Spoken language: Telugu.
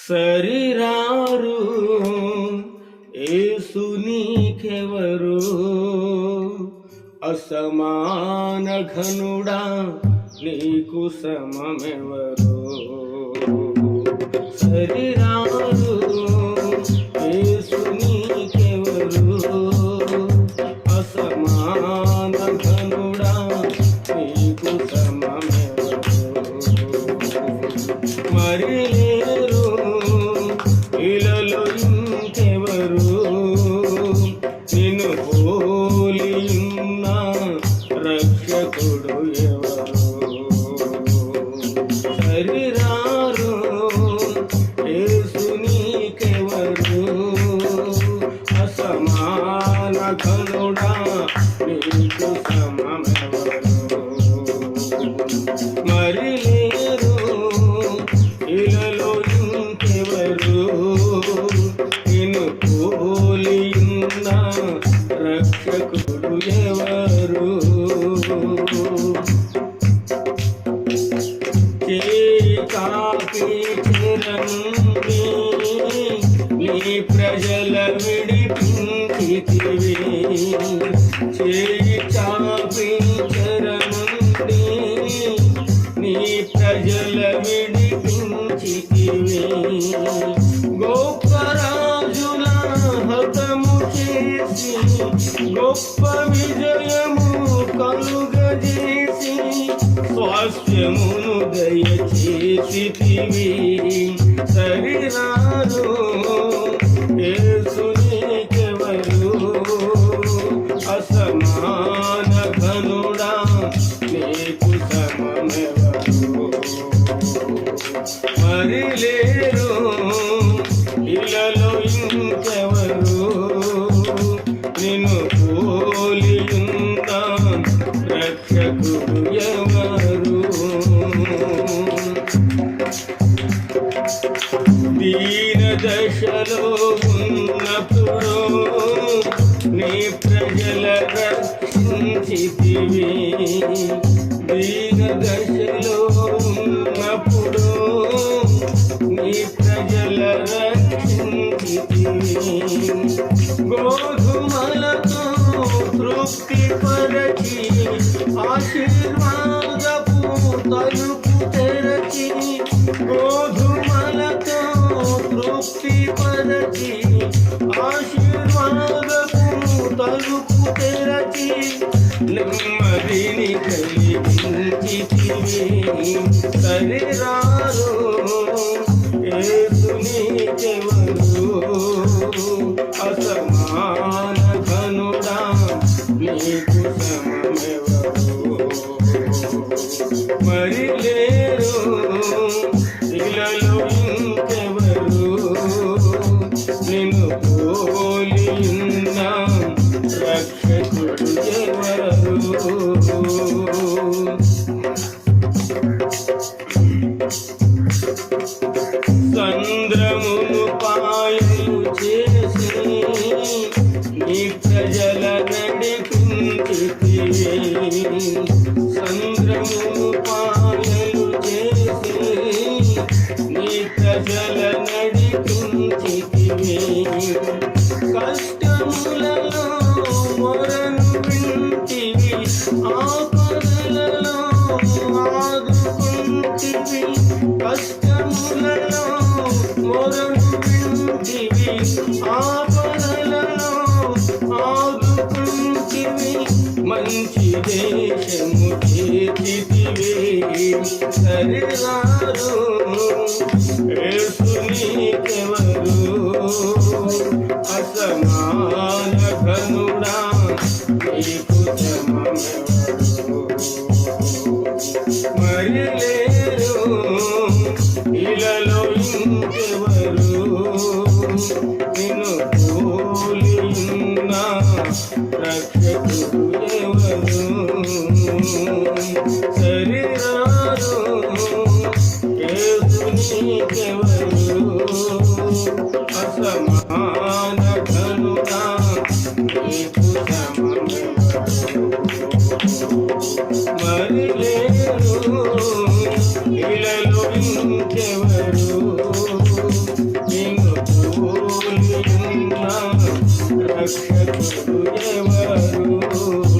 సరిరారు యేసు నీకెవరు, అసమాన ఘనుడా నీకు సమమెవరు. సరిరారు యేసు నీకెవరు, అసమాన ఘనుడా నీకు సమమెవరు. మరి లేరు ఇలలో ఇంకెవరు, నిన్ను పోలి ఉన్న రక్షకుడు ఎవరు. సరిరారు యేసు నీకెవరు, అసమాన ఘనుడా నీకు సమమెవరు. మరి లేరు ఇలలో ఇంకెవరు, నిన్ను పోలి ఉన్న రక్షకుడు ఎవరు. చేయి కాపి చెరనుండి నీ ప్రజల విడిపించితివి. చేయి చాపి చెరనుండి నీ ప్రజల విడిపించితివి. గొప్ప రాజుల హతము చేసి గొప్ప విజయము కలుగజేసి స్వాస్థ్యమును దయచేసితివి. సరిరారు యేసు నీకెవరు, అసమాన ఘనుడా నీకు సమమెవరు. మరి లేరు ఇలలో ఇంకెవరు, నిన్ను పోలి ఉన్న రక్షకుడు ఎవరు. దీన దశలో ఉన్నప్పుడు నీ ప్రజల రక్షించితివి. దీన దశలో ఉన్నప్పుడు నీ ప్రజల రక్షించితివి. గోధుమలతో తృప్తి పరచి ఆశీర్వాదపు తలుపు తెరచి. గోధుమలతో తృప్తి పరచి ఆశీర్వాదపు తలుపు తెరచి నెమ్మదిని కలిగించితివి. సరిరారు యేసు నీకెవరు, అసమాన ఘనుడా నీకు సమమెవరు. మరి లేరు ఇలలో ఇంకెవరు, నిన్ను పోలి ఉన్న రక్షకుడు ఎవరు. సంద్రమును పాయలు చేసి నీ ప్రజల నడిపించితివి. సంద్రమును పాయలు చేసి నీ ప్రజల నడిపించితివి. కష్టములలో మొరను వింటివి, ఆపదలలో ఆదుకుంటివి. కష్టములలో మొరను వింటివి, ఆపదలలో ఆదుకుంటివి. మంచి దేశము చేతివి. సరిరారు యేసు నీకెవరు, అసమాన ఘనుడా నీకు సమమెవరు. మరి లేరు ఇలలో ఇంకెవరు, నిన్ను పోలి ఉన్న రక్షకుడు ఎవరు. సరిరారు యేసు నీకెవరు, అసమాన ఘనుడా నీకు సమమెవరు. మరి లేరు ఇలలో ఇంకెవరు, ఎవరు